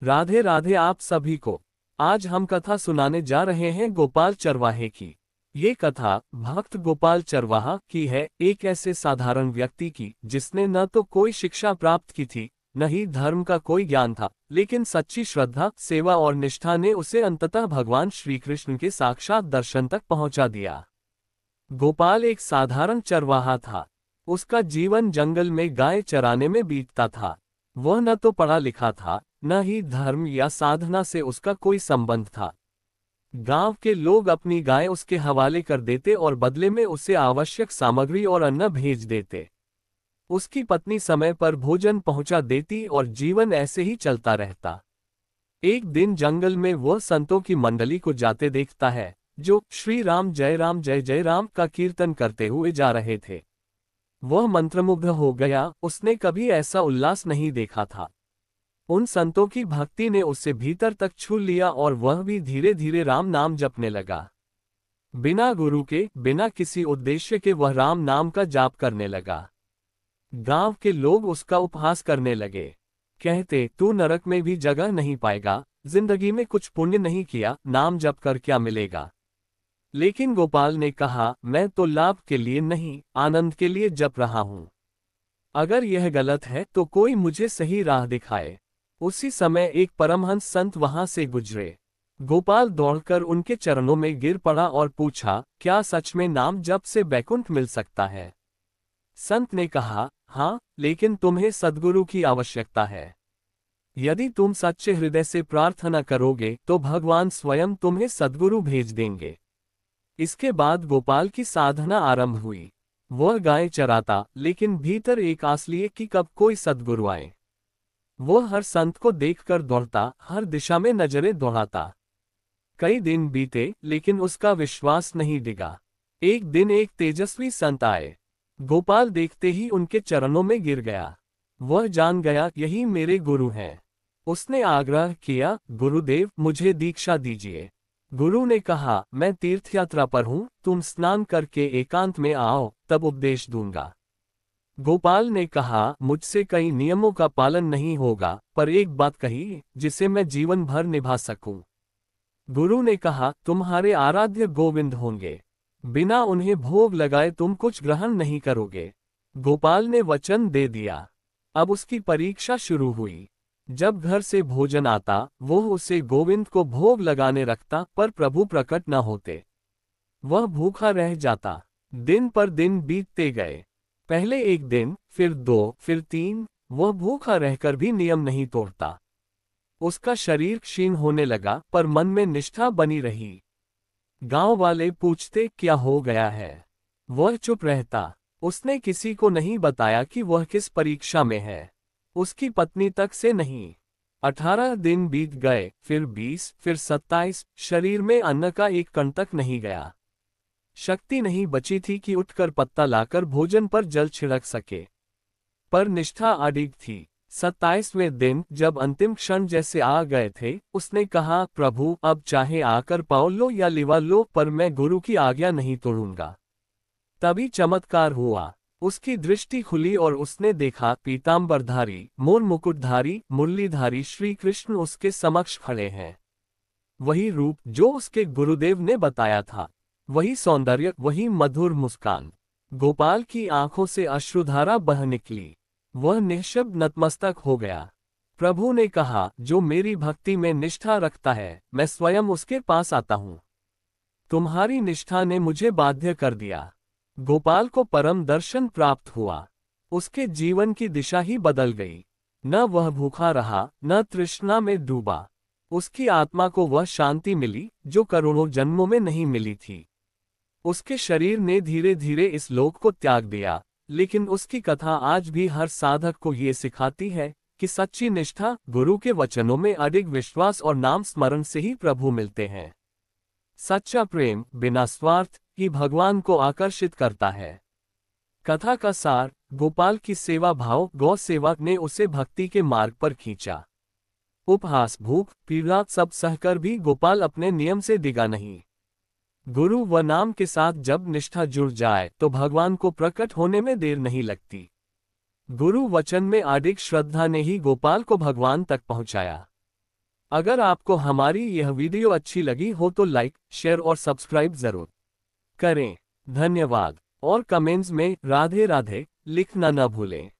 राधे राधे आप सभी को। आज हम कथा सुनाने जा रहे हैं गोपाल चरवाहे की। ये कथा भक्त गोपाल चरवाहा की है, एक ऐसे साधारण व्यक्ति की जिसने न तो कोई शिक्षा प्राप्त की थी, न ही धर्म का कोई ज्ञान था, लेकिन सच्ची श्रद्धा, सेवा और निष्ठा ने उसे अंततः भगवान श्री कृष्ण के साक्षात दर्शन तक पहुंचा दिया। गोपाल एक साधारण चरवाहा था। उसका जीवन जंगल में गाय चराने में बीतता था। वह न तो पढ़ा लिखा था, न ही धर्म या साधना से उसका कोई संबंध था। गांव के लोग अपनी गाय उसके हवाले कर देते और बदले में उसे आवश्यक सामग्री और अन्न भेज देते। उसकी पत्नी समय पर भोजन पहुंचा देती और जीवन ऐसे ही चलता रहता। एक दिन जंगल में वह संतों की मंडली को जाते देखता है, जो श्री राम जय जय राम का कीर्तन करते हुए जा रहे थे। वह मंत्रमुग्ध हो गया, उसने कभी ऐसा उल्लास नहीं देखा था। उन संतों की भक्ति ने उसे भीतर तक छू लिया और वह भी धीरे धीरे राम नाम जपने लगा। बिना गुरु के, बिना किसी उद्देश्य के वह राम नाम का जाप करने लगा। गांव के लोग उसका उपहास करने लगे। कहते, तू नरक में भी जगह नहीं पाएगा, जिंदगी में कुछ पुण्य नहीं किया, नाम जप कर क्या मिलेगा। लेकिन गोपाल ने कहा, मैं तो लाभ के लिए नहीं, आनंद के लिए जप रहा हूं। अगर यह गलत है तो कोई मुझे सही राह दिखाए। उसी समय एक परमहंस संत वहां से गुजरे। गोपाल दौड़कर उनके चरणों में गिर पड़ा और पूछा, क्या सच में नाम जप से वैकुंठ मिल सकता है। संत ने कहा, हाँ, लेकिन तुम्हें सद्गुरु की आवश्यकता है। यदि तुम सच्चे हृदय से प्रार्थना करोगे तो भगवान स्वयं तुम्हें सद्गुरु भेज देंगे। इसके बाद गोपाल की साधना आरंभ हुई। वह गाय चराता, लेकिन भीतर एक आस लिए कि कब कोई सद्गुरु आए। वह हर संत को देखकर दौड़ता, हर दिशा में नजरें दौड़ाता। कई दिन बीते, लेकिन उसका विश्वास नहीं डिगा। एक दिन एक तेजस्वी संत आए। गोपाल देखते ही उनके चरणों में गिर गया। वह जान गया, यही मेरे गुरु हैं। उसने आग्रह किया, गुरुदेव, मुझे दीक्षा दीजिए। गुरु ने कहा, मैं तीर्थयात्रा पर हूं, तुम स्नान करके एकांत में आओ, तब उपदेश दूंगा। गोपाल ने कहा, मुझसे कई नियमों का पालन नहीं होगा, पर एक बात कही जिसे मैं जीवन भर निभा सकूं। गुरु ने कहा, तुम्हारे आराध्य गोविंद होंगे, बिना उन्हें भोग लगाए तुम कुछ ग्रहण नहीं करोगे। गोपाल ने वचन दे दिया। अब उसकी परीक्षा शुरू हुई। जब घर से भोजन आता, वो उसे गोविंद को भोग लगाने रखता, पर प्रभु प्रकट न होते। वह भूखा रह जाता। दिन पर दिन बीतते गए। पहले एक दिन, फिर 2, फिर 3, वह भूखा रहकर भी नियम नहीं तोड़ता। उसका शरीर क्षीण होने लगा, पर मन में निष्ठा बनी रही। गांव वाले पूछते, क्या हो गया है। वह चुप रहता। उसने किसी को नहीं बताया कि वह किस परीक्षा में है, उसकी पत्नी तक से नहीं। 18 दिन बीत गए, फिर 20, फिर 27, शरीर में अन्न का एक कण तक नहीं गया। शक्ति नहीं बची थी कि उठकर पत्ता लाकर भोजन पर जल छिड़क सके। पर निष्ठा अडिग थी। 27वें दिन, जब अंतिम क्षण जैसे आ गए थे, उसने कहा, प्रभु, अब चाहे आकर पाओ लो या लिवा लो, पर मैं गुरु की आज्ञा नहीं तोड़ूंगा। तभी चमत्कार हुआ। उसकी दृष्टि खुली और उसने देखा, पीतांबरधारी, मोर मुकुटधारी, मुरलीधारी श्री कृष्ण उसके समक्ष खड़े हैं। वही रूप जो उसके गुरुदेव ने बताया था, वही सौंदर्य, वही मधुर मुस्कान। गोपाल की आंखों से अश्रुधारा बह निकली। वह निःशब्द नतमस्तक हो गया। प्रभु ने कहा, जो मेरी भक्ति में निष्ठा रखता है, मैं स्वयं उसके पास आता हूँ। तुम्हारी निष्ठा ने मुझे बाध्य कर दिया। गोपाल को परम दर्शन प्राप्त हुआ। उसके जीवन की दिशा ही बदल गई। न वह भूखा रहा, न तृष्णा में डूबा। उसकी आत्मा को वह शांति मिली, जो करोड़ों जन्मों में नहीं मिली थी। उसके शरीर ने धीरे धीरे इस लोक को त्याग दिया, लेकिन उसकी कथा आज भी हर साधक को ये सिखाती है कि सच्ची निष्ठा, गुरु के वचनों में अडिग विश्वास और नाम स्मरण से ही प्रभु मिलते हैं। सच्चा प्रेम, बिना स्वार्थ, ही भगवान को आकर्षित करता है। कथा का सार, गोपाल की सेवा भाव, गौ सेवा ने उसे भक्ति के मार्ग पर खींचा। उपहास, भूख, पीड़ा सब सहकर भी गोपाल अपने नियम से डिगा नहीं। गुरु व नाम के साथ जब निष्ठा जुड़ जाए तो भगवान को प्रकट होने में देर नहीं लगती। गुरु वचन में अडिग श्रद्धा ने ही गोपाल को भगवान तक पहुंचाया। अगर आपको हमारी यह वीडियो अच्छी लगी हो तो लाइक, शेयर और सब्सक्राइब जरूर करें। धन्यवाद। और कमेंट्स में राधे राधे लिखना न भूलें।